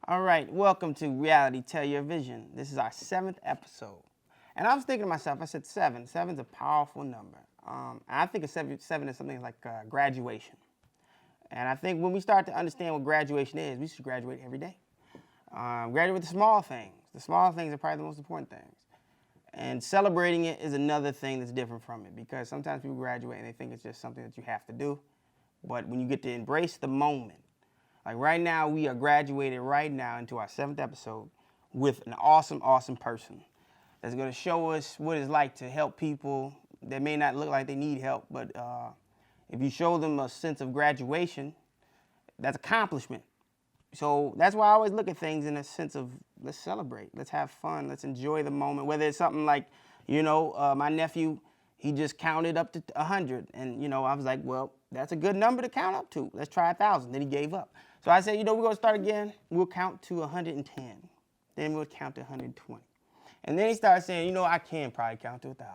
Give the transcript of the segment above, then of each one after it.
All right, welcome to Reality Tell Your Vision. This is our 7th episode. And I was thinking to myself, I said 7. 7's a powerful number. And I think of seven is something like graduation. And I think when we start to understand what graduation is, we should graduate every day. Graduate the small things. The small things are probably the most important things. And celebrating it is another thing that's different from it, because sometimes people graduate and they think it's just something that you have to do. But when you get to embrace the moment, like right now, we are graduated right now into our 7th episode with an awesome, awesome person that's going to show us what it's like to help people that may not look like they need help. But if you show them a sense of graduation, that's accomplishment. So that's why I always look at things in a sense of let's celebrate, let's have fun, let's enjoy the moment. Whether it's something like, my nephew, he just counted up to 100. And, I was like, well, that's a good number to count up to. Let's try 1,000. Then he gave up. So I said, we're going to start again. We'll count to 110. Then we'll count to 120. And then he started saying, I can probably count to 1,000.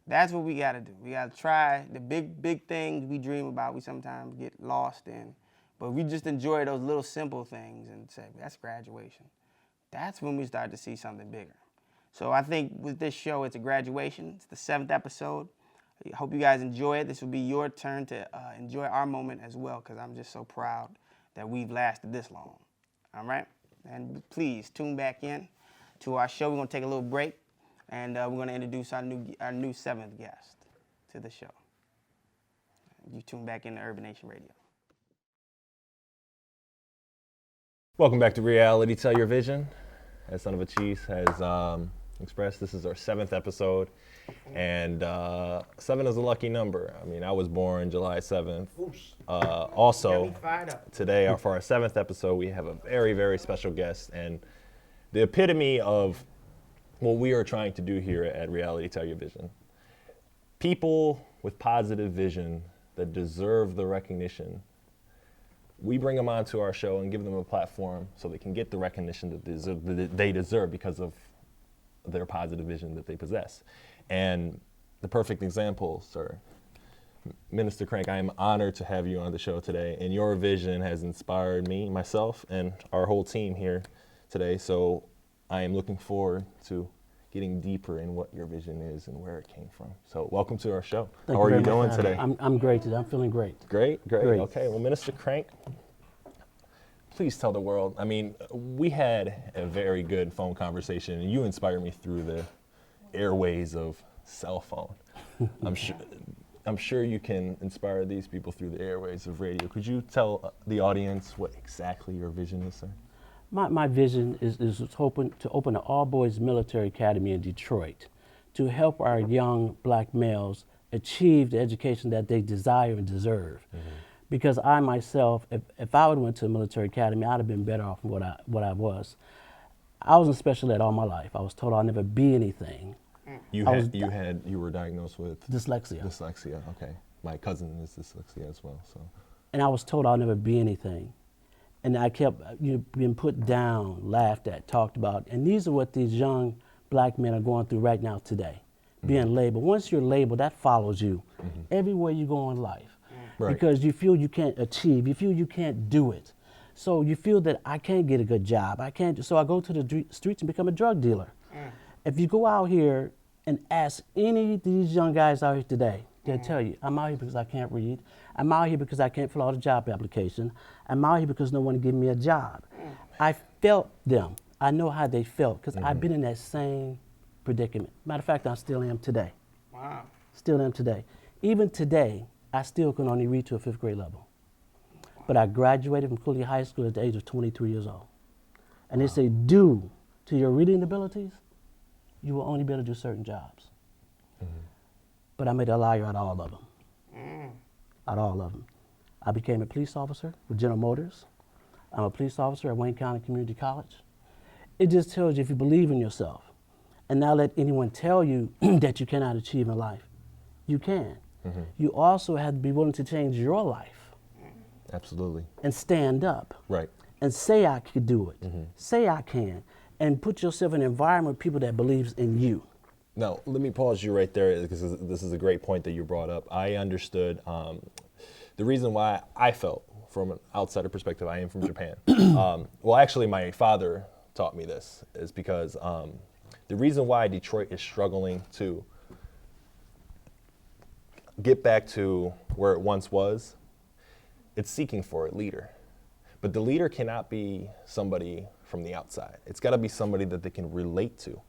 That's what we got to do. We got to try the big things we dream about. We sometimes get lost in. But we just enjoy those little simple things and say, that's graduation. That's when we start to see something bigger. So I think with this show, it's a graduation. It's the 7th episode. I hope you guys enjoy it. This will be your turn to enjoy our moment as well, because I'm just so proud that we've lasted this long. All right? And please tune back in to our show. We're going to take a little break, and we're going to introduce our new 7th guest to the show. You tune back in to Urban Nation Radio. Welcome back to Reality Tell Your Vision. As Son of a Cheese has expressed, this is our 7th episode. And 7 is a lucky number. I mean, I was born July 7th. Also, today, for our 7th episode, we have a very, very special guest. And the epitome of what we are trying to do here at Reality Tell Your Vision. People with positive vision that deserve the recognition. We bring them onto our show and give them a platform so they can get the recognition that they deserve because of their positive vision that they possess. And the perfect example, sir, Minister Crank, I am honored to have you on the show today, and your vision has inspired me, myself, and our whole team here today. So I am looking forward to getting deeper in what your vision is and where it came from. So welcome to our show. How are you doing today? I'm great today. I'm feeling great. Great. Okay, well, Minister Crank, please tell the world. I mean, we had a very good phone conversation, and you inspired me through the airways of cell phone. I'm sure you can inspire these people through the airways of radio. Could you tell the audience what exactly your vision is, sir? My vision is to open an all-boys military academy in Detroit to help our young black males achieve the education that they desire and deserve. Mm-hmm. Because I myself, if I would have went to a military academy, I'd have been better off than what I was. I was in special ed all my life. I was told I'll never be anything. You were diagnosed with dyslexia. Dyslexia, okay. My cousin is dyslexia as well, so. And I was told I'll never be anything. And I kept being put down, laughed at, talked about. And these are what these young black men are going through right now today, being labeled. Once you're labeled, that follows you everywhere you go in life. Right. Because you feel you can't achieve, you feel you can't do it. So you feel that I can't get a good job, so I go to the streets and become a drug dealer. If you go out here and ask any of these young guys out here today, they'll tell you, I'm out here because I can't read. I'm out here because I can't fill out a job application. I'm out here because no one will give me a job. I felt them. I know how they felt because I've been in that same predicament. Matter of fact, I still am today. Wow. Still am today. Even today, I still can only read to a 5th grade level. But I graduated from Cooley High School at the age of 23 years old. And they say, due to your reading abilities, you will only be able to do certain jobs. But I made a liar out of all of them. Out of all of them. I became a police officer with General Motors. I'm a police officer at Wayne County Community College. It just tells you if you believe in yourself and not let anyone tell you that you cannot achieve in life, you can. You also have to be willing to change your life. Absolutely. And stand up. Right. And say I could do it. Say I can. And put yourself in an environment with people that believes in you. Now, let me pause you right there because this is a great point that you brought up. I understood the reason why I felt from an outsider perspective, I am from Japan. Well, actually, my father taught me this, is because the reason why Detroit is struggling to get back to where it once was, it's seeking for a leader. But the leader cannot be somebody from the outside. It's got to be somebody that they can relate to.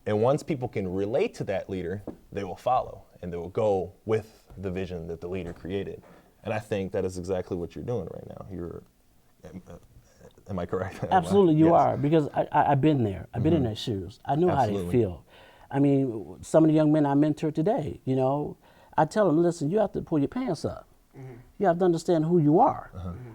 And once people can relate to that leader, they will follow and they will go with the vision that the leader created. And I think that is exactly what you're doing right now. Am I correct? Absolutely, you Yes. are, because I've been there. I've been in their shoes. I know how they Absolutely. feel. I mean, some of the young men I mentor today, you know, I tell them, listen, you have to pull your pants up. You have to understand who you are.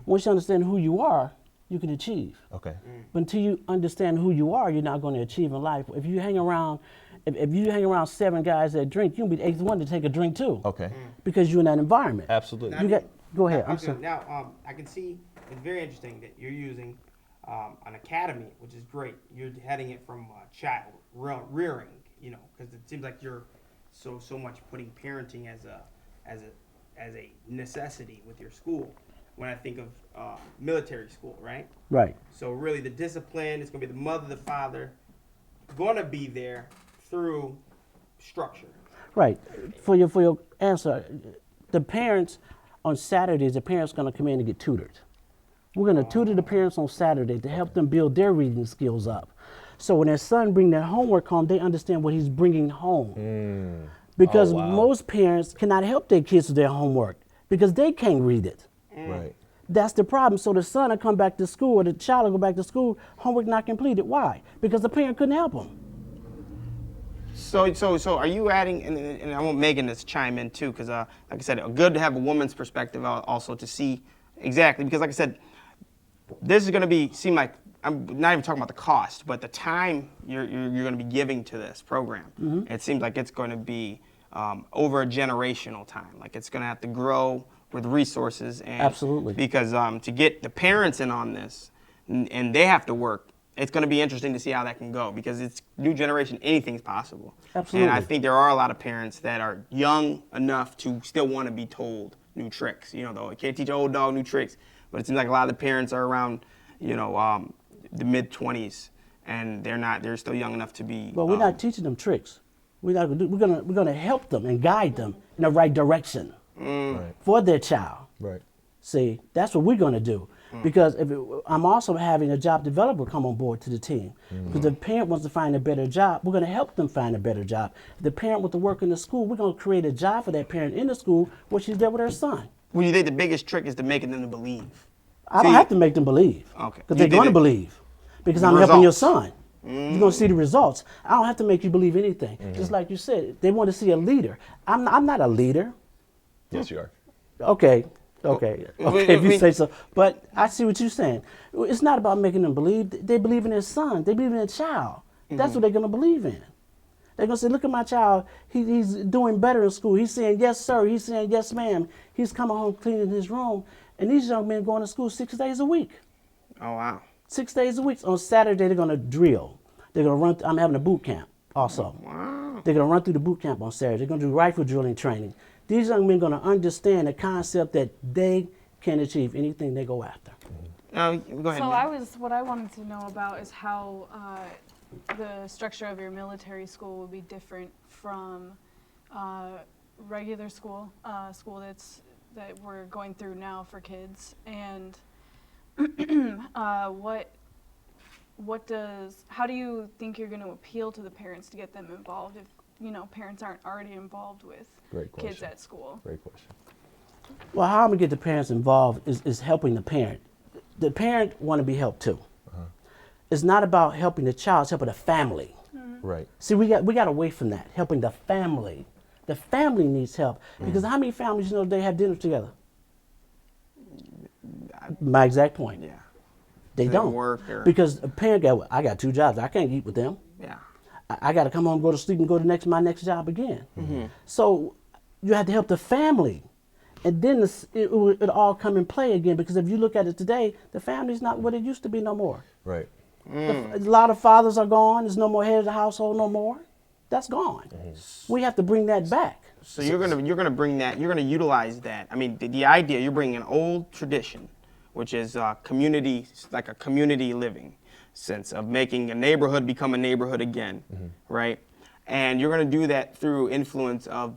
Once you understand who you are, you can achieve. Okay. But until you understand who you are, you're not going to achieve in life. If you hang around, if you hang around 7 guys that drink, you'll be the 8th one to take a drink too. Okay. Because you're in that environment. Absolutely. You got. Go ahead. Now, I'm sorry. Now, I can see it's very interesting that you're using an academy, which is great. You're heading it from child rearing, you know, because it seems like you're so much putting parenting as a necessity with your school. When I think of military school, right? Right. So really, the discipline is going to be the mother, the father, going to be there through structure. Right. For your answer, the parents on Saturdays, the parents going to come in and get tutored. We're going to tutor the parents on Saturday to help them build their reading skills up. So when their son bring their homework home, they understand what he's bringing home. Because Oh, wow. most parents cannot help their kids with their homework because they can't read it. Right. That's the problem. So the son will come back to school, or the child will go back to school, homework not completed. Why? Because the parent couldn't help him. So are you adding, and I want Megan to chime in too, because like I said, good to have a woman's perspective also to see exactly, because like I said, this is going to seem like, I'm not even talking about the cost, but the time you're going to be giving to this program. It seems like it's going to be over a generational time. Like it's going to have to grow with resources. And Absolutely. Because to get the parents in on this, and they have to work, it's going to be interesting to see how that can go, because it's new generation, anything's possible. Absolutely. And I think there are a lot of parents that are young enough to still want to be told new tricks. You know, though, you can't teach an old dog new tricks, but it seems like a lot of the parents are around, you know, the mid-20s, and they're still young enough to be. Well, we're not teaching them tricks. We're gonna help them and guide them in the right direction Right. for their child. Right. See, that's what we're going to do. Because I'm also having a job developer come on board to the team. Because if the parent wants to find a better job, we're going to help them find a better job. If the parent wants to work in the school, we're going to create a job for that parent in the school where she's there with her son. Well, you think the biggest trick is to making them to believe? I don't have to make them believe. Okay. Because You they're did going to it. believe. Because The I'm helping your results. son. You're going to see the results. I don't have to make you believe anything. Just like you said, they want to see a leader. I'm not a leader. Yes, you are. Okay, if you say so. But I see what you're saying. It's not about making them believe. They believe in their son. They believe in their child. That's what they're going to believe in. They're going to say, look at my child. He's doing better in school. He's saying, yes, sir. He's saying, yes, ma'am. He's coming home cleaning his room. And these young men going to school 6 days a week. Oh, wow. 6 days a week. On Saturday, they're going to drill. They're going to run. I'm having a boot camp also. Wow. They're going to run through the boot camp on Saturday. They're going to do rifle drilling training. These young men are going to understand the concept that they can achieve anything they go after. Go ahead. So Megan. what I wanted to know about is how the structure of your military school would be different from regular school, that we're going through now for kids, and how do you think you're going to appeal to the parents to get them involved if parents aren't already involved with Great kids question. at school? Great question. Well, how I'm going to get the parents involved is helping the parent. The parent want to be helped too. It's not about helping the child, it's helping the family. Right. See, we got away from that, helping the family. The family needs help. Because how many families they have dinner together? My exact point. Yeah. They They don't. work or- Because a parent I got 2 jobs. I can't eat with them. Yeah. I got to come home, go to sleep, and go to my next job again. So you have to help the family. And then it all come in play again, because if you look at it today, the family's not what it used to be no more. Right. A lot of fathers are gone. There's no more head of the household no more. That's gone. We have to bring that back. So you're gonna bring that. You're gonna utilize that. I mean, the idea, you're bringing an old tradition, which is community, like a community living sense of making a neighborhood become a neighborhood again, right? And you're gonna do that through influence of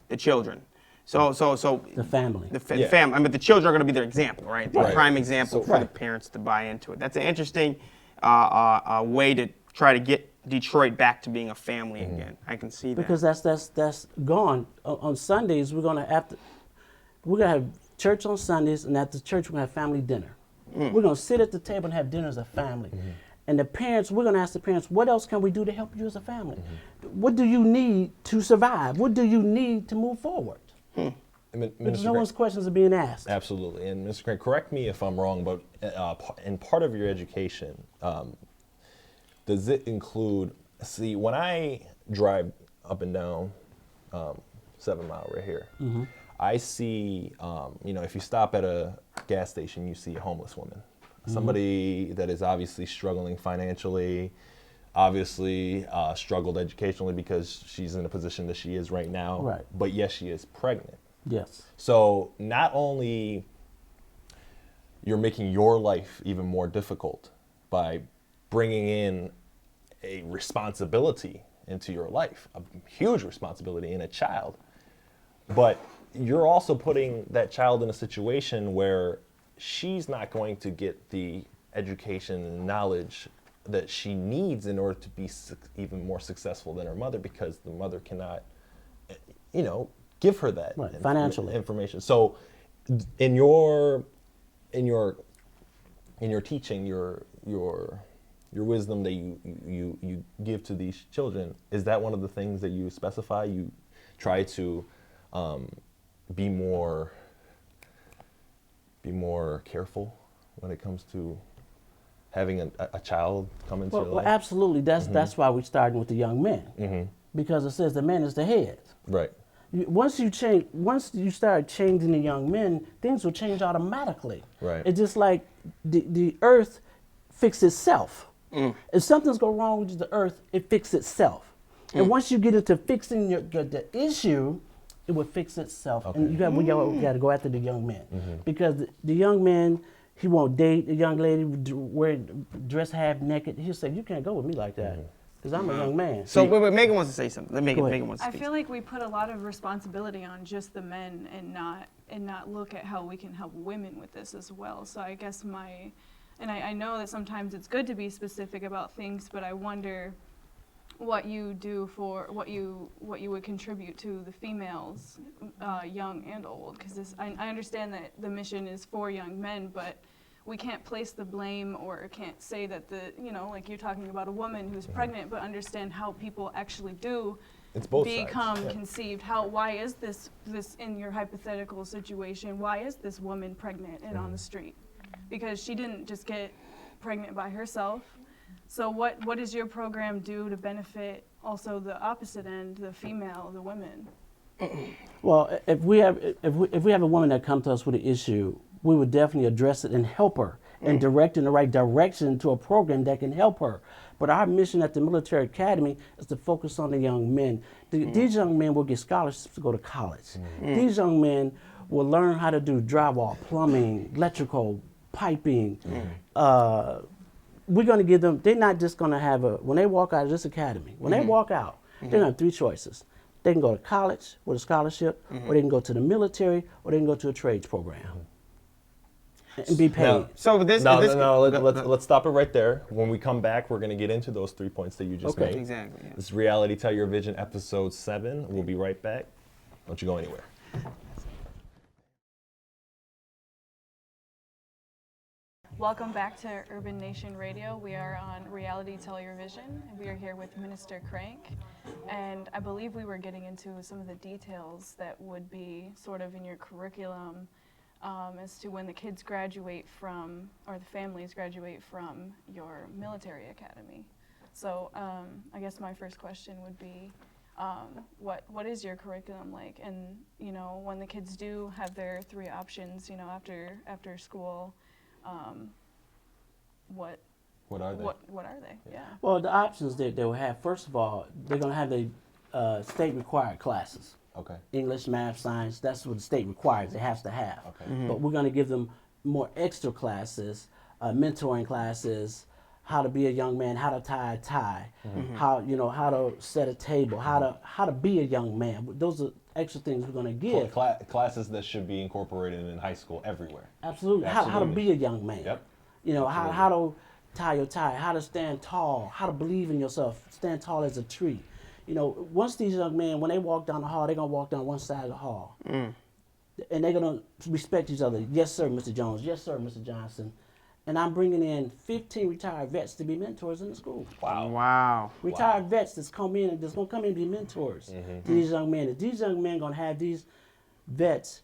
the children. So The family. the Yeah. family. I mean, the children are going to be their example, right? The Right. prime example for the parents to buy into it. That's an interesting way to try to get Detroit back to being a family again. I can see that. Because that's gone. On Sundays we're gonna have church on Sundays, and after church we're gonna have family dinner. We're gonna sit at the table and have dinner as a family. And the parents, we're gonna ask the parents, what else can we do to help you as a family? What do you need to survive? What do you need to move forward? Because no one's questions are being asked. Absolutely. And Mr. Craig, correct me if I'm wrong, but in part of your education, does it include, see, when I drive up and down 7 Mile right here, I see, if you stop at a gas station, you see a homeless woman. Somebody that is obviously struggling financially, obviously struggled educationally because she's in the position that she is right now. Right. But yes, she is pregnant. Yes. So not only you're making your life even more difficult by bringing in a responsibility into your life, a huge responsibility in a child, but you're also putting that child in a situation where she's not going to get the education and knowledge that she needs in order to be even more successful than her mother, because the mother cannot, give her that financially information. So, in your teaching, your wisdom that you give to these children, is that one of the things that you specify? You try to be more careful when it comes to having a child come into your life? Well, absolutely. That's why we started with the young men, because it says the man is the head. Right. Once you start changing the young men, things will change automatically. Right. It's just like the earth fixes itself. If something's go wrong with the earth, it fixes itself. And once you get into fixing the issue, it will fix itself. Okay. And we got to go after the young men, because the young man, he won't date a young lady dress half naked. He'll say, "You can't go with me like that, because I'm a young man." So wait, Megan wants to say something. Megan wants to I speak. feel like we put a lot of responsibility on just the men and not look at how we can help women with this as well. So I guess I know that sometimes it's good to be specific about things, but I wonder what you do for what you would contribute to the females, young and old, because I understand that the mission is for young men, but we can't place the blame or can't say that like you're talking about a woman who's pregnant, but understand how people actually do It's both become sides. Yeah. conceived. Why is this in your hypothetical situation? Why is this woman pregnant and on the street? Because she didn't just get pregnant by herself. So what does your program do to benefit also the opposite end, the female, the women? Well, if we have a woman that comes to us with an issue, we would definitely address it and help her and direct in the right direction to a program that can help her. But our mission at the military academy is to focus on the young men. These young men will get scholarships to go to college. These young men will learn how to do drywall, plumbing, electrical, piping. We're going to give them, they're not just going to have when they walk out of this academy, when they walk out, they're going to have three choices. They can go to college with a scholarship, or they can go to the military, or they can go to a trades program and be paid. Now, So this. Let's stop it right there. When we come back, we're going to get into those 3 points that you just made. Exactly. Yeah. This is Reality Tell Your Vision, episode 7. We'll be right back. Don't you go anywhere. Welcome back to Urban Nation Radio. We are on Reality Tell Your Vision, and we are here with Minister Crank. And I believe we were getting into some of the details that would be sort of in your curriculum as to when the kids graduate from, or the families graduate from your military academy. So I guess my first question would be, what is your curriculum like? And when the kids do have their 3 options, after school, what are they? What are they? Yeah. Well, the options that they will have, first of all, they're going to have the state required classes. Okay. English, math, science. That's what the state requires. It has to have. Okay. But we're going to give them more extra classes, mentoring classes, how to be a young man, how to tie a tie, how to set a table, how to be a young man. Those are extra things we're going to give. Classes that should be incorporated in high school everywhere. Absolutely. How to be a young man. Yep. How to tie your tie, how to stand tall, how to believe in yourself, stand tall as a tree. Once these young men, when they walk down the hall, they're going to walk down one side of the hall. And they're going to respect each other. Yes, sir, Mr. Jones. Yes, sir, Mr. Johnson. And I'm bringing in 15 retired vets to be mentors in the school. Wow. Retired vets that's going to come in and be mentors to these young men. And these young men are going to have these vets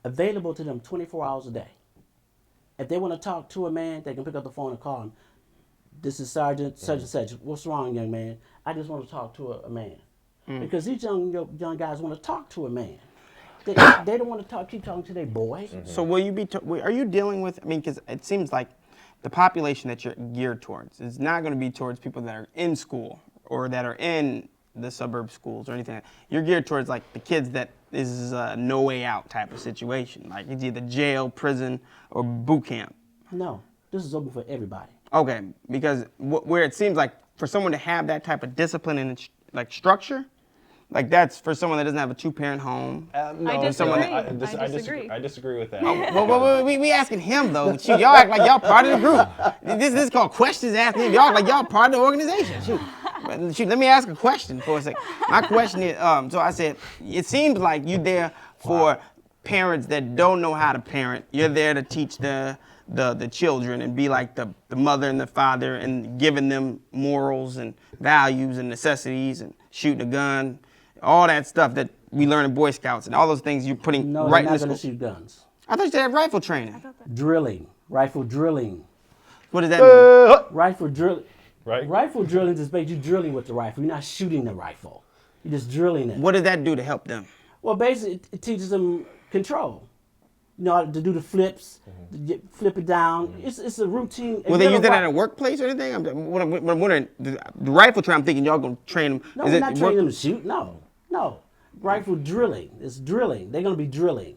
available to them 24 hours a day. If they want to talk to a man, they can pick up the phone and call him. This is Sergeant such and such. What's wrong, young man? I just want to talk to a man. Because these young guys want to talk to a man. They don't want to keep talking to their boy. So will you be? Are you dealing with? I mean, because it seems like the population that you're geared towards is not going to be towards people that are in school or that are in the suburb schools or anything. You're geared towards like the kids that is a no way out type of situation. Like it's either jail, prison, or boot camp. No, this is open for everybody. Okay, because where it seems like for someone to have that type of discipline and like structure, like that's for someone that doesn't have a 2-parent home. No, I disagree. I disagree with that. Well, we asking him though. Shoot, y'all act like y'all part of the group. This is called questions asking him. Y'all act like y'all part of the organization. Shoot, let me ask a question for a second. My question is, so I said, it seems like you're there for parents that don't know how to parent. You're there to teach the children and be like the mother and the father and giving them morals and values and necessities and shooting a gun, all that stuff that we learn in Boy Scouts and all those things you're putting No, right in they're the not school. going to shoot guns. I thought you had rifle training. Drilling, rifle drilling. What does that mean? Rifle drilling. Right. Rifle drilling just makes you drilling with the rifle. You're not shooting the rifle. You're just drilling it. What does that do to help them? Well, basically, it teaches them control. To do the flips, flip it down. It's a routine. Will they use that at a workplace or anything? I'm wondering, the rifle training, I'm thinking y'all going to train them. No, we're not training them to shoot. No. Rifle drilling. It's drilling. They're going to be drilling.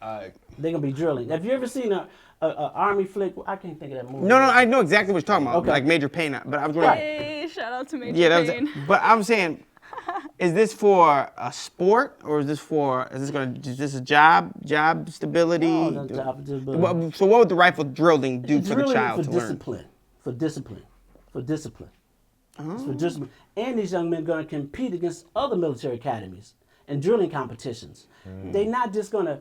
They're going to be drilling. Have you ever seen a Army flick? I can't think of that movie. No, I know exactly what you're talking about, Okay. like Major Payne. But I was wondering. Hey, shout out to Major Yeah, Payne. but I'm saying, is this for a sport or is this a job stability? No, not job stability. So what would the rifle drilling do for the Drilling child for to learn? discipline. For discipline. It's Oh. for discipline. And these young men are going to compete against other military academies and drilling competitions. They're not just going to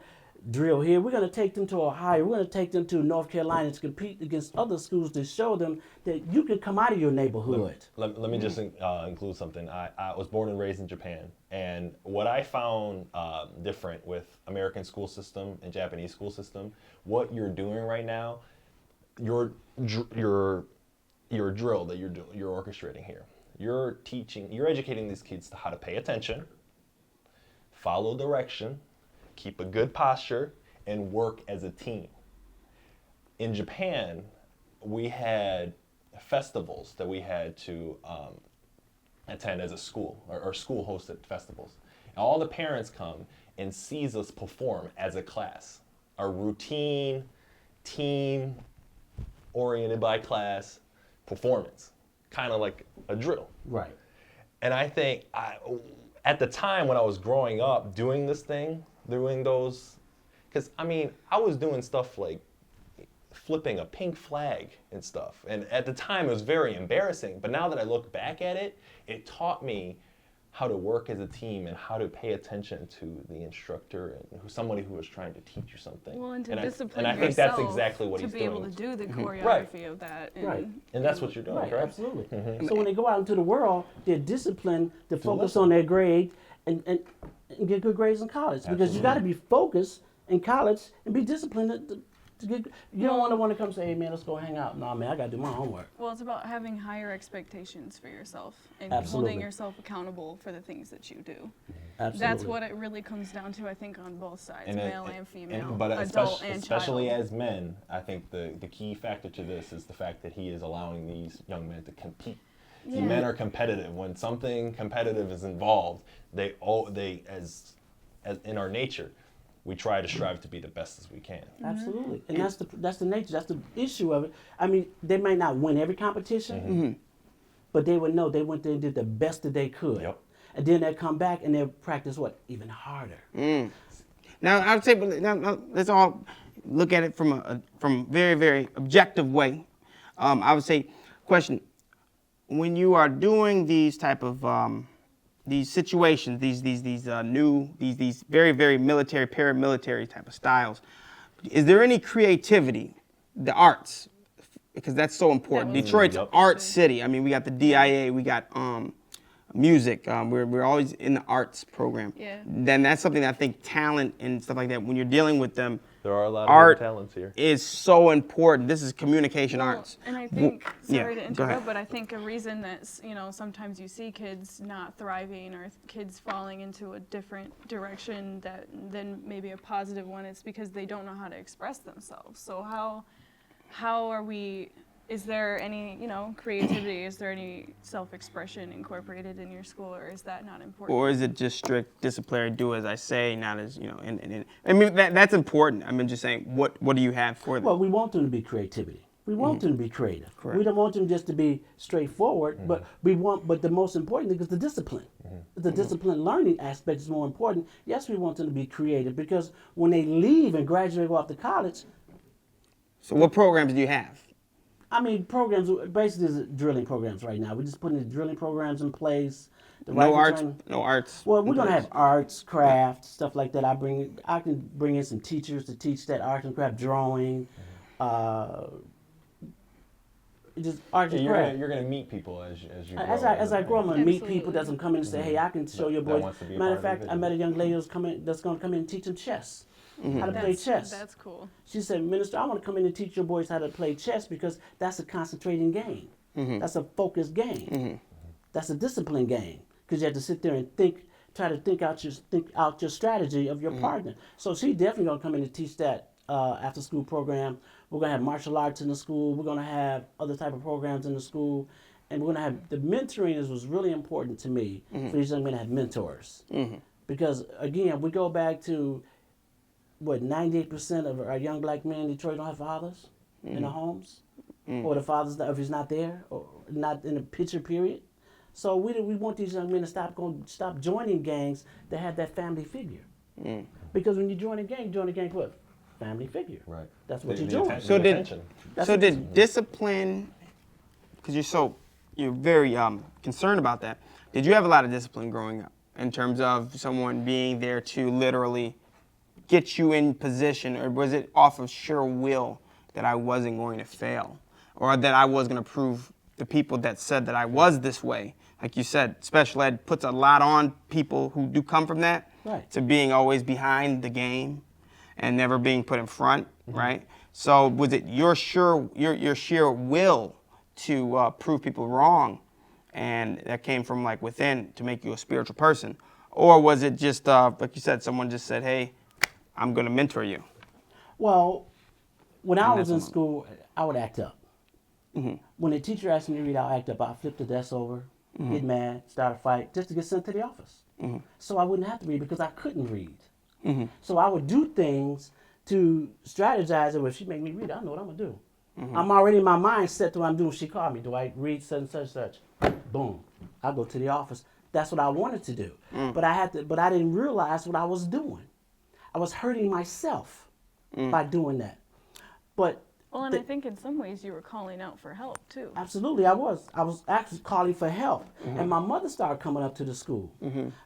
drill here. We're going to take them to Ohio. We're going to take them to North Carolina to compete against other schools to show them that you can come out of your neighborhood. Let me just include something. I was born and raised in Japan, and what I found different with American school system and Japanese school system, what you're doing right now, your drill that you're orchestrating here, you're educating these kids to how to pay attention, follow direction, keep a good posture, and work as a team. In Japan, we had festivals that we had to attend as a school, or school hosted festivals. And all the parents come and sees us perform as a class. Our routine, team, oriented by class performance, kind of like a drill. Right. And I think at the time when I was growing up doing those, because I was doing stuff like flipping a pink flag and stuff. And at the time it was very embarrassing, but now that I look back at it, it taught me how to work as a team and how to pay attention to the instructor and somebody who was trying to teach you something. Well, and to and discipline I think yourself that's exactly what he's to doing. be able to do the choreography Right. of that. Right. And that's what you're doing, Right, correct? absolutely. Mm-hmm. So when they go out into the world, they're disciplined to focus listen. on their grade and get good grades in college. Because you got to be focused in college and be disciplined to get. You don't want to come say, "Hey man, let's go hang out." No man, I got to do my homework. Well, it's about having higher expectations for yourself and Absolutely. holding yourself accountable for the things that you do. Absolutely. That's what it really comes down to, I think, on both sides, male and female, But adult and especially child. as men, I think the key factor to this is the fact that he is allowing these young men to compete. See, Yeah. men are competitive. When something competitive is involved, they as in our nature, we try to strive to be the best as we can. Absolutely, and that's the nature. That's the issue of it. I mean, they might not win every competition, but they would know they went there and did the best that they could. Yep. And then they'll come back and they'll practice what? Even harder. Now, I would say, but now, let's all look at it from a very, very objective way. I would say, question: when you are doing these type of these situations, these very, very military, paramilitary type of styles, is there any creativity, the arts, because that's so important. Detroit's an art city. I mean, we got the DIA, we got music. We're always in the arts program. Yeah. Then that's something that I think talent and stuff like that, when you're dealing with them, There are a lot of art hidden talents here. is so important. This is communication arts. And I think, yeah, sorry to go ahead. interrupt, but I think a reason that, you know, sometimes you see kids not thriving or kids falling into a different direction than maybe a positive one, it's because they don't know how to express themselves. So how are we, is there any, you know, creativity, is there any self-expression incorporated in your school, or is that not important? Or is it just strict disciplinary, do as I say, not as, you know, and I mean, that's important. I mean, just saying, what do you have for them? Well, we want them to be creativity. We want them to be creative. Correct. We don't want them just to be straightforward, but the most important thing is the discipline. The discipline learning aspect is more important. Yes, we want them to be creative because when they leave and graduate off to college, So what programs do you have? I mean, programs basically is drilling programs right now. We're just putting the drilling programs in place. The No rifle arts, training. no arts. Well, we're in gonna place? have arts, crafts, stuff like that. I can bring in some teachers to teach that art and craft, drawing, just art and craft. You're gonna meet people as you grow. As I grow, I'm gonna meet people Absolutely. that's gonna come in and say, "Hey, I can show your That boys." wants to be a Matter of part of fact, your I met a vision. young lady that's gonna come in and teach them chess, how to play chess. That's cool. She said, "Minister, I want to come in and teach your boys how to play chess because that's a concentrating game. That's a focused game. That's a discipline game because you have to sit there and try to think out your strategy of your partner." So she definitely gonna come in and teach that after school program. We're gonna have martial arts in the school. We're gonna have other type of programs in the school, and we're gonna have the mentoring was really important to me for these young men to have mentors because again we go back to what 98% of our young black men in Detroit don't have fathers in their homes, or the fathers if he's not there or not in the picture period. So we want these young men to stop joining gangs that have that family figure, because when you join a gang what? Family figure. Right. That's what The you're doing. attention- So the did attention. so did discipline, because you're very concerned about that. Did you have a lot of discipline growing up in terms of someone being there to literally get you in position, or was it off of sheer will that I wasn't going to fail, or that I was going to prove the people that said that I was this way? Like you said, special ed puts a lot on people who do come from that, Right. to being always behind the game and never being put in front, right? So was it your sheer will to prove people wrong, and that came from like within to make you a spiritual person, or was it just like you said, someone just said, "Hey, I'm going to mentor you"? Well, when I was in that's school, I would act up. When the teacher asked me to read, I'll act up. I'll flip the desk over, get mad, start a fight, just to get sent to the office. So I wouldn't have to read because I couldn't read. So I would do things to strategize it. Well, if she make me read, I know what I'm going to do. I'm already in my mind set to what I'm doing. She called me. Do I read such and such, such? Boom. I go to the office. That's what I wanted to do. But I didn't realize what I was doing. I was hurting myself by doing that. But Well, and I think in some ways you were calling out for help too. absolutely, I was. I was actually calling for help. And my mother started coming up to the school.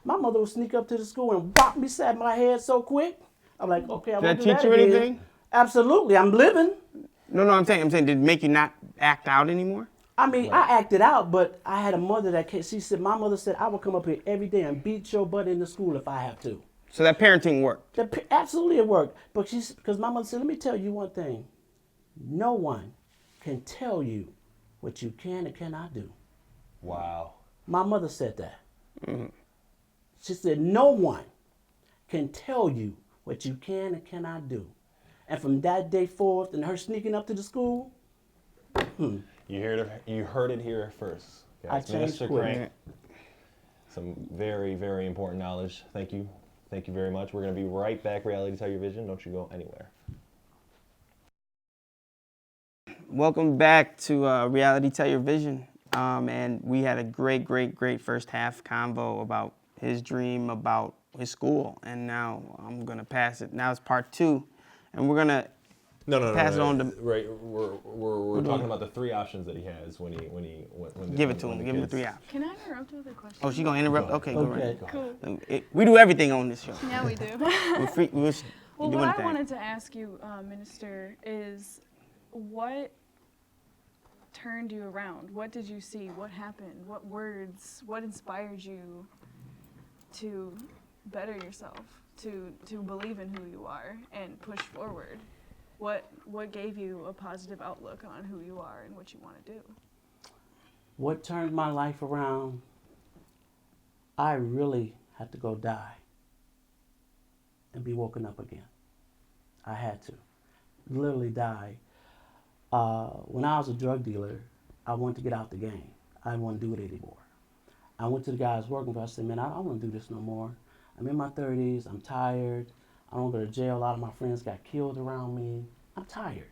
My mother would sneak up to the school and whop me, sat my head so quick. I'm like, okay, I won't do Did that that teach you again. anything? Absolutely, I'm living. No, I'm saying, did it make you not act out anymore? I mean, I acted out, but I had a mother that came, my mother said, I will come up here every day and beat your butt in the school if I have to. So that parenting worked. Absolutely it worked. But because my mother said, let me tell you one thing. No one can tell you what you can and cannot do. Wow. My mother said that. She said, no one can tell you what you can and cannot do. And from that day forth and her sneaking up to the school, You heard it here first. I Guys, changed Minister quick. Crank, some very, very important knowledge. Thank you Thank you very much. We're going to be right back. Reality Tell Your Vision. Don't you go anywhere. Welcome back to Reality Tell Your Vision. And we had a great first half convo about his dream, about his school. And now I'm going to pass it. Now it's part 2. And we're going to pass it on to... Right, we're talking about the 3 options that he has when Give it to him. Give him the 3 options. Can I interrupt with a question? Oh, she going to interrupt? Okay, go Okay. right. Cool. We do everything on this show. Yeah, we do. Well, Well, what I wanted to ask you, Minister, is what turned you around? What did you see? What happened? What words? What inspired you to better yourself, to believe in who you are and push forward? What gave you a positive outlook on who you are and what you want to do? What turned my life around? I really had to go die and be woken up again. I had to literally die. When I was a drug dealer, I wanted to get out the game. I didn't want to do it anymore. I went to the guys working for. I said, man, I don't want to do this no more. I'm in my 30s. I'm tired. I don't go to jail. A lot of my friends got killed around me. I'm tired.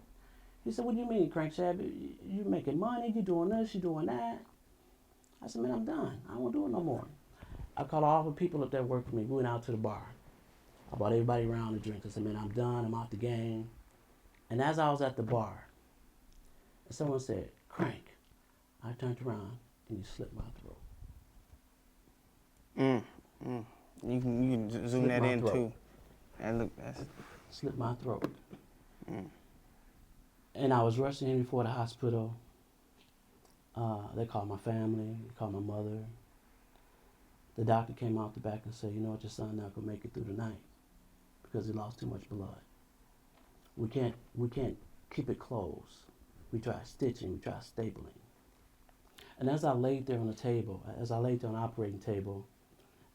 He said, what do you mean, Crankshaft? You making money? You doing this? You doing that? I said, man, I'm done. I don't want to do it no more. I called all the people up there that worked for me. We went out to the bar. I brought everybody around to drink. I said, man, I'm done. I'm out the game. And as I was at the bar, someone said, Crank. I turned around and you slipped my throat. You can zoom Slit that my in throat. too. And look, that's... Slipped my throat. And I was rushing in before the hospital. They called my family, they called my mother. The doctor came out the back and said, you know what, your son not gonna make it through the night because he lost too much blood. We can't keep it closed. We tried stitching, we tried stapling. And as I laid there on the table, as I laid there on the operating table,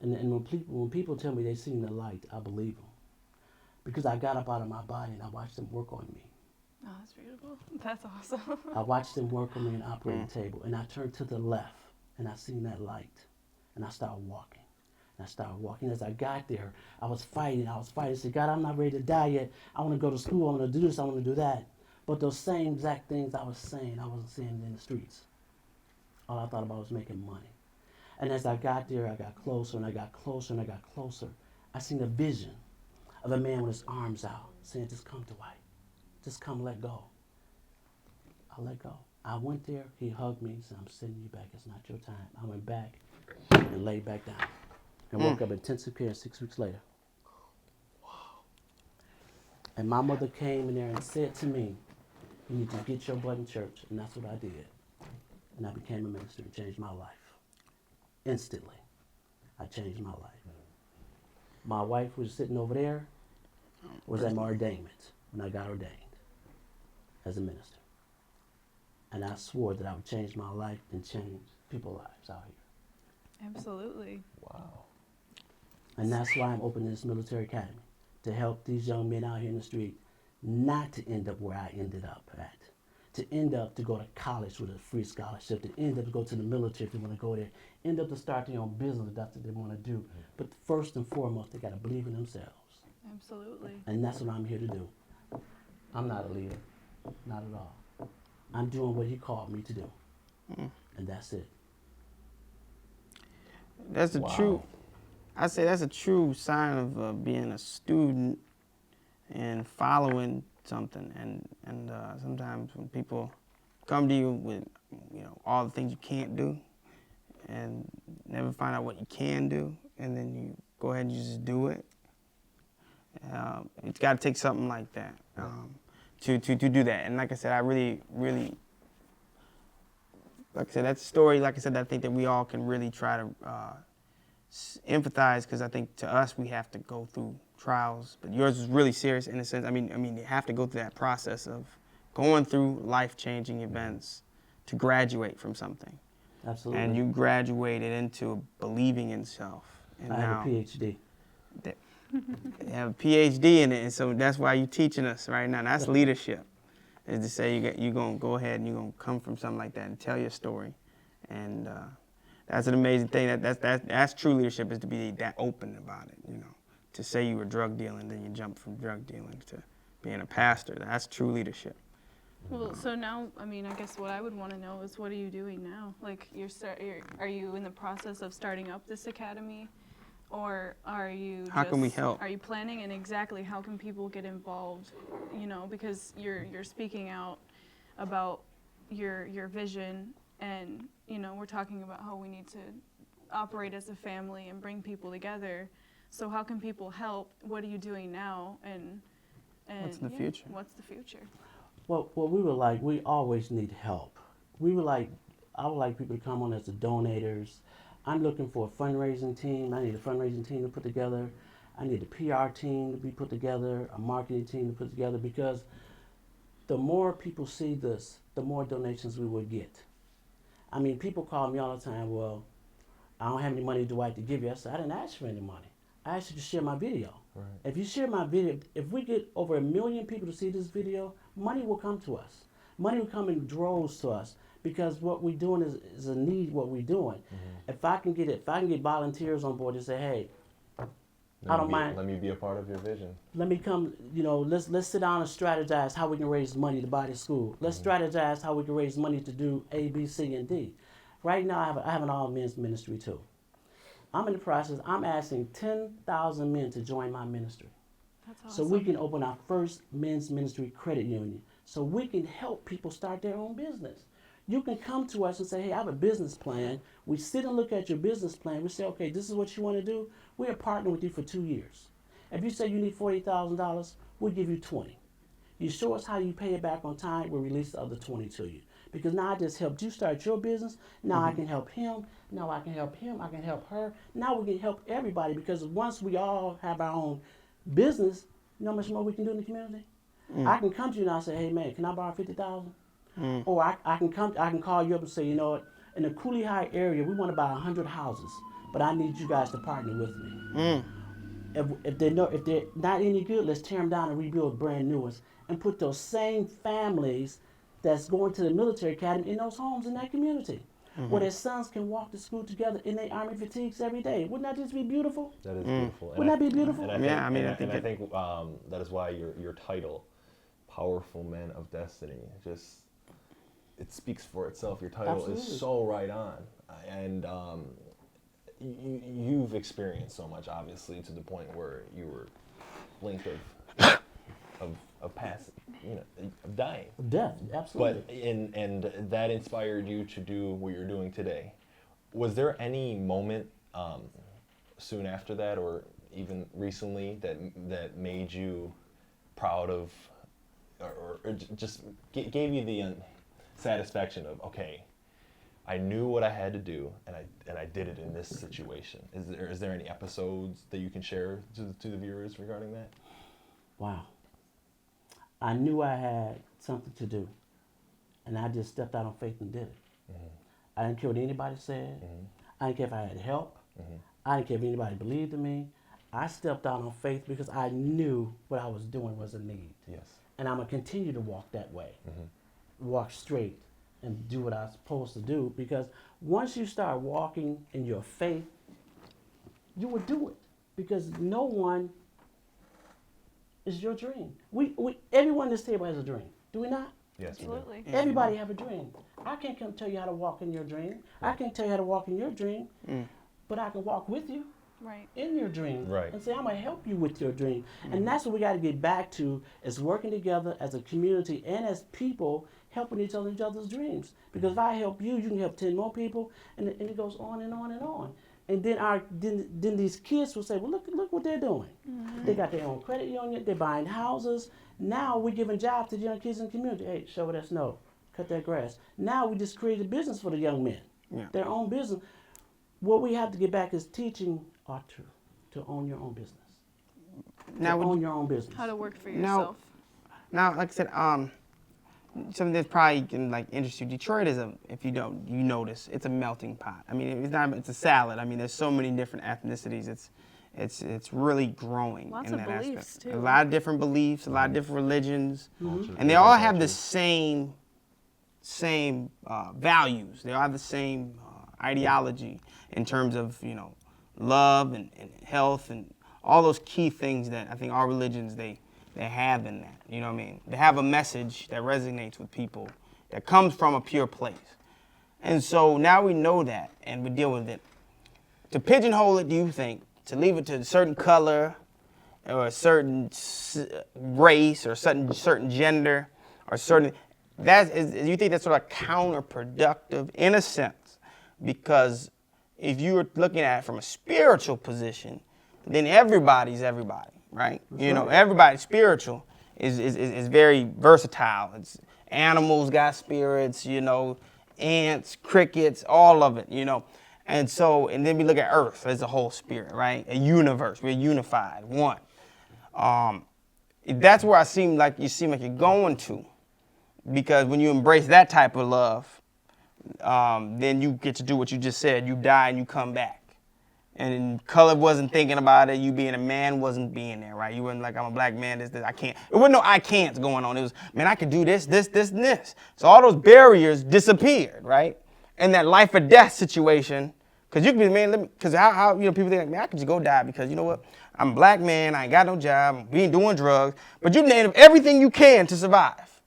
and when people tell me they seen the light, I believe them. Because I got up out of my body and I watched them work on me. Oh, that's beautiful. That's awesome. I watched them work on me on the operating table, and I turned to the left, and I seen that light, and I started walking. And I started walking. As I got there, I was fighting. I said, God, I'm not ready to die yet. I want to go to school. I want to do this. I want to do that. But those same exact things I was saying, I wasn't saying it in the streets. All I thought about was making money. And as I got there, I got closer, and I got closer, and I got closer. I seen a vision of a man with his arms out, saying, just come to Dwight. Just come, let go. I let go. I went there, he hugged me, said, I'm sending you back, it's not your time. I went back and laid back down and woke up in intensive care 6 weeks later. Wow. And my mother came in there and said to me, you need to get your butt in church, and that's what I did. And I became a minister and changed my life. Instantly, I changed my life. My wife who was sitting over there was at my ordainment when I got ordained as a minister. And I swore that I would change my life and change people's lives out here. Absolutely. Wow. And that's why I'm opening this military academy, to help these young men out here in the street not to end up where I ended up at. To end up to go to college with a free scholarship, to end up to go to the military if they want to go there, end up to start their own business if that's what they want to do. But first and foremost, they got to believe in themselves. Absolutely. And that's what I'm here to do. I'm not a leader, not at all. I'm doing what he called me to do, and that's it. That's a true, I say that's a true sign of being a student and following something. And sometimes when people come to you with, all the things you can't do and never find out what you can do, and then you go ahead and you just do it, it's got to take something like that to do that. And like I said, I really, like I said, that's a story, like I said, I think that we all can really try to empathize, because I think to us, we have to go through trials. But yours was really serious in a sense. I mean, you have to go through that process of going through life-changing events to graduate from something. Absolutely. And you graduated into believing in self. And I have a PhD. You have a PhD in it, and so that's why you're teaching us right now. That's leadership, is to say you're going to go ahead and you're going to come from something like that and tell your story. And that's an amazing thing. That's true leadership, is to be that open about it, to say you were drug dealing, then you jump from drug dealing to being a pastor. That's true leadership. Well, so now, I mean, I guess what I would want to know is what are you doing now? Like, are you in the process of starting up this academy, or are you? How can we help? Are you planning, and exactly how can people get involved? You know, because you're speaking out about your vision, and you know, we're talking about how we need to operate as a family and bring people together. So how can people help? What are you doing now? And What's the future? What's the future? Well, we always need help. I would like people to come on as the donators. I'm looking for a fundraising team. I need a fundraising team to put together. I need a PR team to be put together, a marketing team to put together, because the more people see this, the more donations we will get. I mean, people call me all the time, well, I don't have any money, Dwight, to give you. I said, I didn't ask for any money. I asked you to share my video. Right. If you share my video, if we get over 1 million people to see this video, money will come to us. Money will come in droves to us, because what we're doing is a need. What we're doing. If I can get volunteers on board to say, hey, I don't mind. Let me be a part of your vision. Let me come. You know, let's sit down and strategize how we can raise money to buy the school. Let's strategize how we can raise money to do A, B, C, and D. Right now, I have an all men's ministry too. I'm in the process. I'm asking 10,000 men to join my ministry. That's So awesome. we can open our first men's ministry credit union. So we can help people start their own business. You can come to us and say, hey, I have a business plan. We sit and look at your business plan. We say, okay, this is what you want to do. We'll partner with you for 2 years. If you say you need $40,000, we'll give you 20. You show us how you pay it back on time, we'll release the other 20 to you. Because now I just helped you start your business. Now I can help him. Now I can help him. I can help her. Now we can help everybody, because once we all have our own business, you know how much more we can do in the community? I can come to you and I say, hey man, can I borrow 50,000? Or I can call you up and say, you know what, in the Cooley High area, we want to buy 100 houses, but I need you guys to partner with me. If they're not any good, let's tear them down and rebuild brand new ones, and put those same families that's going to the military academy in those homes in that community, where their sons can walk to school together in their Army fatigues every day. Wouldn't that just be beautiful? That is beautiful. Wouldn't that be beautiful? And Yeah, I mean, I I think think that is why your title, Powerful Men of Destiny, just it speaks for itself. Your title Absolutely. is so right on, and you've experienced so much, obviously, to the point where you were blink of passing, you know, of dying. Death, absolutely. But and that inspired you to do what you're doing today. Was there any moment soon after that, or even recently, that made you proud of, or just gave you the satisfaction of, okay, I knew what I had to do, and I did it in this situation? Is there any episodes that you can share to the viewers regarding that? Wow. I knew I had something to do, and I just stepped out on faith and did it. I didn't care what anybody said. I didn't care if I had help. I didn't care if anybody believed in me. I stepped out on faith because I knew what I was doing was a need. Yes. And I'm going to continue to walk that way, walk straight and do what I'm supposed to do, because once you start walking in your faith, you will do it, because no one is your dream. Everyone at this table has a dream. Do we not? Yes. we do. Absolutely. Everybody have a dream. I can't come tell you how to walk in your dream. I can't tell you how to walk in your dream, but I can walk with you Right. in your dream Right. and say, I'm going to help you with your dream. And that's what we got to get back to, is working together as a community and as people, helping each other's dreams. Because if I help you, you can help 10 more people, and it goes on and on and on. And then these kids will say, well, look what they're doing. They got their own credit union, they're buying houses. Now we're giving jobs to the young kids in the community. Hey, shovel that snow, cut that grass. Now we just created a business for the young men, their own business. What we have to get back is teaching Arthur to own your own business. Now, To own your own business. How to work for Now- yourself. Now, like I said, something that's probably can like interest you. Detroit is if you don't, you notice, it's a melting pot. I mean, it's a salad. I mean, there's so many different ethnicities. It's really growing Lots in of that beliefs, aspect. too. A lot of different beliefs, a lot of different religions, Cultures, and they all different have the cultures. same values. They all have the same ideology in terms of love and health and all those key things that I think our religions, they have in that. You know what I mean? They have a message that resonates with people that comes from a pure place. And so now we know that, and we deal with it. To pigeonhole it, do you think, to leave it to a certain color or a certain race or certain gender or certain, you think that's sort of counterproductive in a sense? Because if you're looking at it from a spiritual position, then everybody's everybody, right? You know, everybody's spiritual is very versatile. It's animals got spirits, you know, ants, crickets, all of it, you know. And so, and then we look at Earth as a whole spirit, right? A universe. We're unified, one. That's where you seem like you're going to, because when you embrace that type of love, then you get to do what you just said. You die and you come back. And color wasn't thinking about it. You being a man wasn't being there, right? You wasn't like, I'm a black man, this, I can't. It wasn't no I can'ts going on. It was, man, I could do this, and this. So all those barriers disappeared, right? And that life or death situation, because you can be, man, because how you know, people think, like, man, I could just go die because, you know what? I'm a black man, I ain't got no job, we ain't doing drugs, but you named everything you can to survive.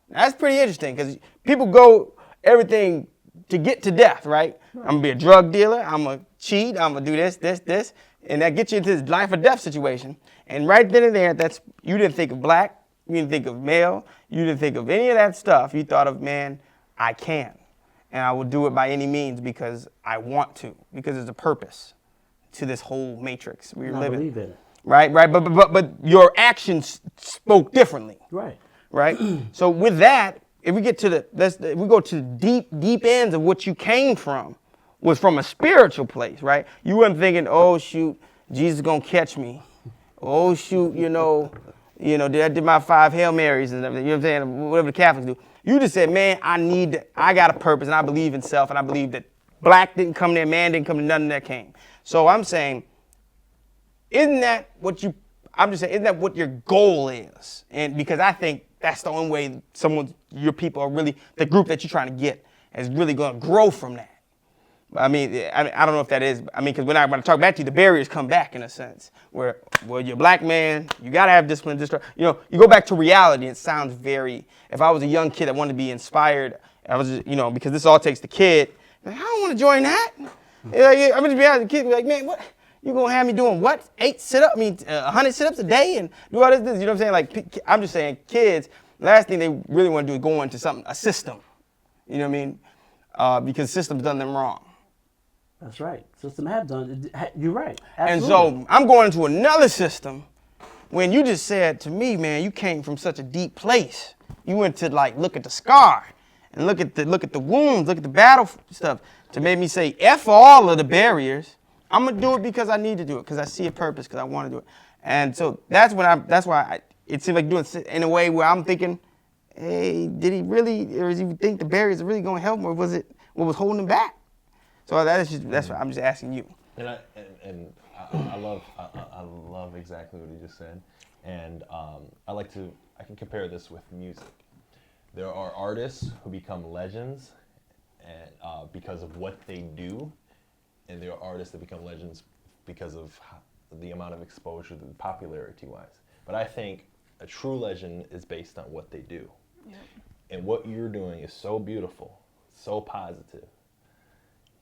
Now, that's pretty interesting because people go everything to get to death, right? I'm gonna be a drug dealer, I'm gonna cheat, I'm gonna do this, and that gets you into this life or death situation. And right then and there, you didn't think of black, you didn't think of male, you didn't think of any of that stuff. You thought of, man, I can, and I will do it by any means because I want to, because there's a purpose to this whole matrix we're living. I believe in it. Right, but your actions spoke differently. Right. So with that, if we get to if we go to the deep ends of what you came from, was from a spiritual place, right? You weren't thinking, oh shoot, Jesus is gonna catch me. Oh shoot, you know, I did my 5 Hail Marys and everything, you know what I'm saying? Whatever the Catholics do. You just said, man, I got a purpose and I believe in self and I believe that black didn't come there, man didn't come there, none of that came. So I'm saying, isn't that what your goal is? And because I think that's the only way your people are really, the group that you're trying to get is really going to grow from that. I mean, I don't know if that is, because when I talk back to you, the barriers come back in a sense where you're a black man, you got to have discipline, you know, you go back to reality. It sounds if I was a young kid that wanted to be inspired, I was just, because this all takes the kid, like, I don't want to join that. I'm going to be honest, the kid be like, man, what? You gonna have me doing what? 100 sit-ups a day and do all this? You know what I'm saying? Like, I'm just saying, kids, last thing they really want to do is go into a system. You know what I mean? Because systems done them wrong. That's right. System have done. You're right. Absolutely. And so I'm going into another system. When you just said to me, man, you came from such a deep place. You went to look at the scar and look at the wounds, look at the battle stuff to make me say, F all of the barriers. I'm gonna do it because I need to do it, because I see a purpose, because I want to do it. And so that's why it seems like doing it in a way where I'm thinking, hey, did he really, or does he think the barriers are really gonna help him, or was it what was holding him back? So that's what I'm just asking you. And I love exactly what you just said. And I can compare this with music. There are artists who become legends and because of what they do. And there are artists that become legends because of the amount of exposure, popularity-wise. But I think a true legend is based on what they do. Yep. And what you're doing is so beautiful, so positive.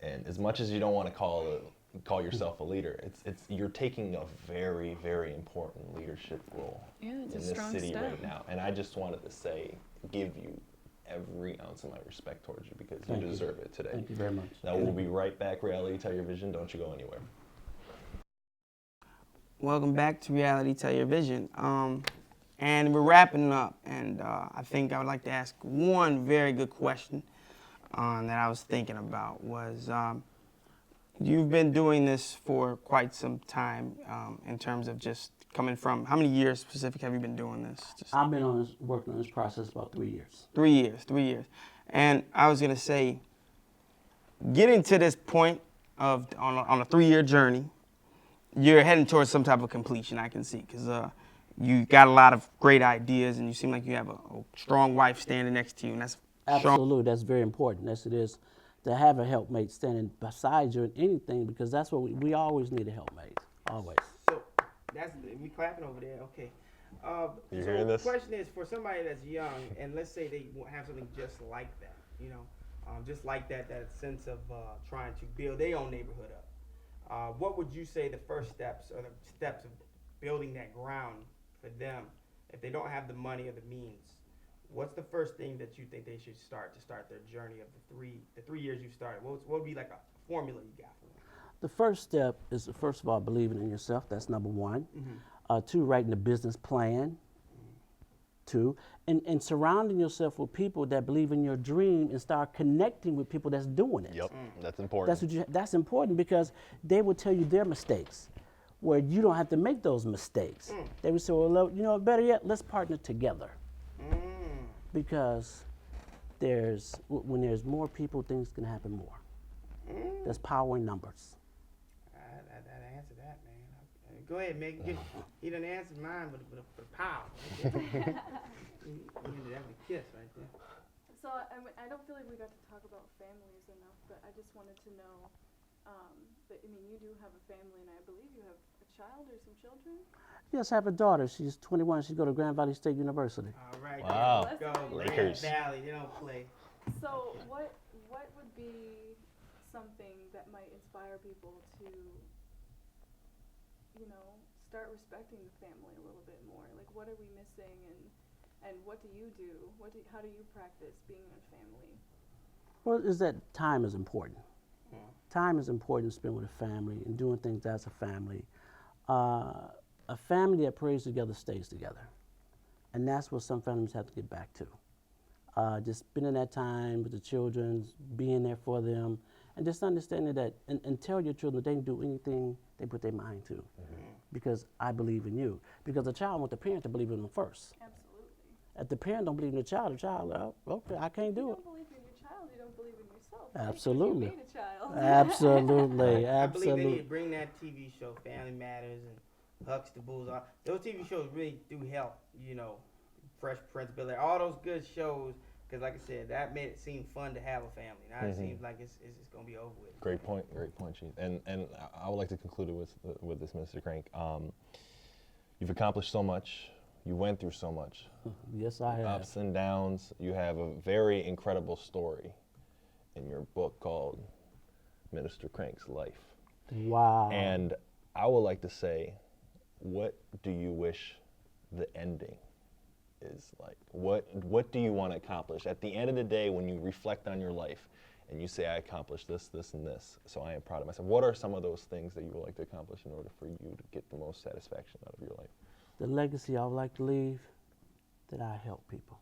And as much as you don't want to call yourself a leader, you're taking a very, very important leadership role in this city right now. And I just wanted to give you every ounce of my respect towards you because you deserve it today. Thank you very much. Now we'll be right back. Reality Tell Your Vision. Don't you go anywhere. Welcome back to Reality Tell Your Vision. And we're wrapping up. And I think I would like to ask one very good question that I was thinking about was, you've been doing this for quite some time in terms of just coming from, how many years specific have you been doing this? I've been working on this process about 3 years. 3 years, 3 years. And I was going to say, getting to this point on a 3-year journey, you're heading towards some type of completion, I can see, because you got a lot of great ideas and you seem like you have a strong wife standing next to you. And that's absolutely, that's very important. Yes, it is, to have a helpmate standing beside you in anything, because that's what we always need, a helpmate, always. So That's we clapping over there. Okay. You So hearing the this? question is for somebody that's young, and let's say they have something just like that, just like that sense of trying to build their own neighborhood up. What would you say the first steps or the steps of building that ground for them if they don't have the money or the means? What's the first thing that you think they should start to start their journey of the 3 years you've started? What would be like a formula you got for them? The first step is, first of all, believing in yourself. That's number one. Two, writing a business plan. Two, and surrounding yourself with people that believe in your dream and start connecting with people that's doing it. Yep, that's important. That's important because they will tell you their mistakes, where you don't have to make those mistakes. They would say, well, better yet, let's partner together. Because when there's more people, things can happen more. There's power in numbers. That answer that, man. Go ahead, Meg. He done answered mine with a power. He ended that with a kiss right there. So I don't feel like we got to talk about families enough, but I just wanted to know that, you do have a family, and I believe you have a child or some children? Yes, I have a daughter. She's 21. She's going to Grand Valley State University. All right. Wow. Let's go. Lakers. Grand Valley, they don't play. So what would be something that might inspire people to, start respecting the family a little bit more? Like, what are we missing, and what do you do? How do you practice being in a family? Well, is that time is important. Time is important to spend with a family and doing things as a family. A family that prays together stays together. And that's what some families have to get back to. Just spending that time with the children, being there for them, and just understanding that, and tell your children they can do anything they put their mind to. Because I believe in you. Because the child wants the parent to believe in them first. Absolutely. If the parent don't believe in the child, okay, I can't do You it. don't believe in your child, you don't believe in yourself. right? 'Cause Absolutely. You made a child. Absolutely, I believe they need absolutely. to bring that TV show, Family Matters and Huxtables. Those TV shows really do help, Fresh Prince of Bel-Air, all those good shows. Because like I said, that made it seem fun to have a family. Now it seems like it's going to be over with. Great point, Chief. And I would like to conclude it with this, Mr. Crank. You've accomplished so much. You went through so much. Yes, I have. Ups and downs. You have a very incredible story in your book called Minister Crank's Life. Wow. And I would like to say, what do you wish the ending is like? What do you want to accomplish? At the end of the day, when you reflect on your life and you say, I accomplished this, this, and this, so I am proud of myself, what are some of those things that you would like to accomplish in order for you to get the most satisfaction out of your life? The legacy I would like to leave, that I helped people,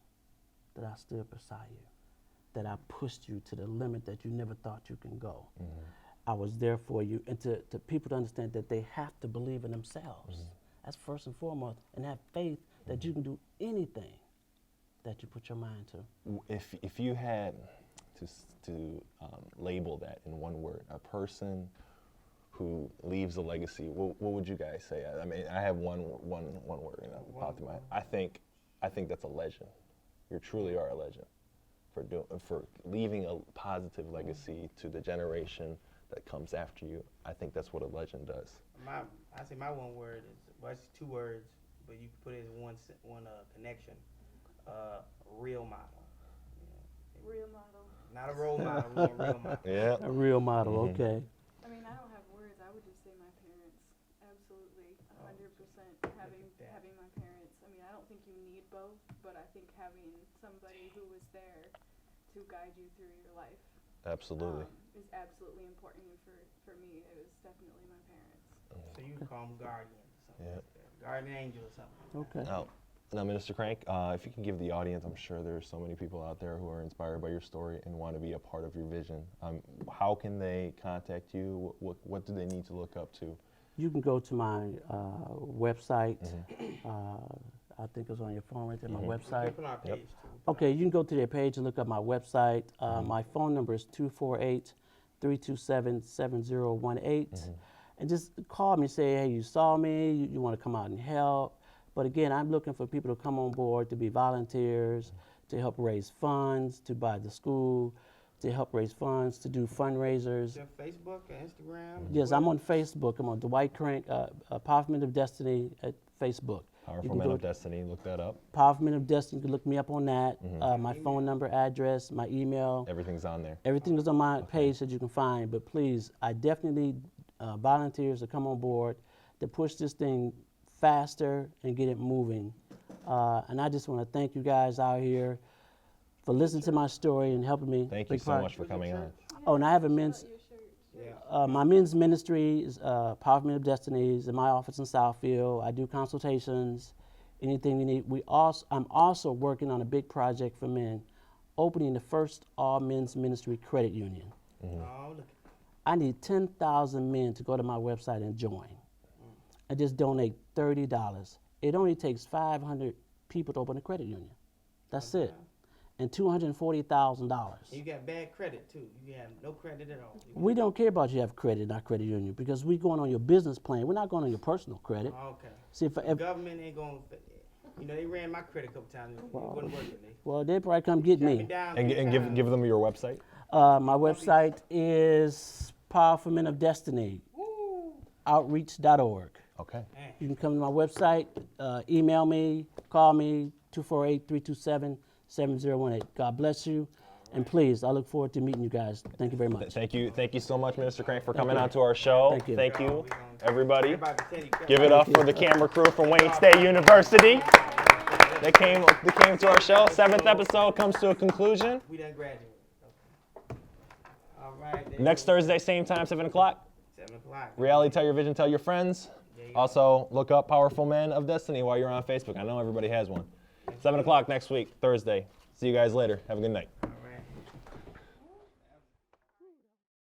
that I stood beside you, that I pushed you to the limit that you never thought you can go. I was there for you, and to people to understand that they have to believe in themselves. That's first and foremost, and have faith that you can do anything that you put your mind to. If you had to label that in one word, a person who leaves a legacy, what would you guys say? I mean, I have one word popped in my head. I think that's a legend. You truly are a legend for leaving a positive legacy to the generation that comes after you. I think that's what a legend does. I say my one word is, it's 2 words, but you can put it in one connection. Real model. Real model. Not a role model, we want a real model. Yeah. A real model, okay. I mean, I don't have words. I would just say my parents. Absolutely, 100%. Having my parents. I mean, I don't think you need both, but I think having somebody who was there to guide you through your life Absolutely. is absolutely important. For me, it was definitely my parents. So you can call them guardians or something Yeah. like that. Guardian angel or something. Okay. Now, Minister Crank, if you can give the audience, I'm sure there's so many people out there who are inspired by your story and want to be a part of your vision. How can they contact you? What do they need to look up to? You can go to my website. I think it's on your phone right there, my You can website. put on our page too. Okay, you can go to their page and look up my website. My phone number is 248-327-7018. And just call me, say, hey, you saw me, you want to come out and help. But again, I'm looking for people to come on board, to be volunteers, to help raise funds, to buy the school, to help raise funds, to do fundraisers. Your Facebook and Instagram? Yes, I'm on Facebook. I'm on Dwight Crank, Powerful Men of Destiny at Facebook. Powerful Men of Destiny, look that up. Powerful Men of Destiny, you can look me up on that. My phone number, address, my email. Everything's on there. Everything is on my page that you can find. But please, I definitely need volunteers to come on board to push this thing faster and get it moving. And I just want to thank you guys out here for listening to my story and helping me. Thank you so much for coming on. Oh, and I have a men's. My men's ministry is Powerful Men of Destinies in my office in Southfield. I do consultations, anything you need. I'm also working on a big project for men, opening the first all men's ministry credit union. Oh, look. I need 10,000 men to go to my website and join. And just donate $30. It only takes 500 people to open a credit union. That's it. And $240,000. You got bad credit too. You have no credit at all. We don't care about you have credit in our credit union because we're going on your business plan. We're not going on your personal credit. Okay. See, The government ain't going to, they ran my credit a couple times. It wasn't working. well, they probably come get Shut me me. down And, 3 and times. give them your website. My website is Powerful Men of Destiny, outreach.org. Okay. You can come to my website, email me, call me, 248-327-7018. God bless you. And please, I look forward to meeting you guys. Thank you very much. Thank you so much, Minister Crank, for coming on to our show. Thank you. Thank you, everybody. Everybody pretend you cut Give it up for the camera crew from Wayne State University. They came to our show. 7th episode comes to a conclusion. We done graduated. Okay. All right. Next Thursday, same time, 7 o'clock. 7 o'clock. Reality, tell your vision, tell your friends. Also, look up Powerful Men of Destiny while you're on Facebook. I know everybody has one. 7 o'clock next week, Thursday. See you guys later. Have a good night.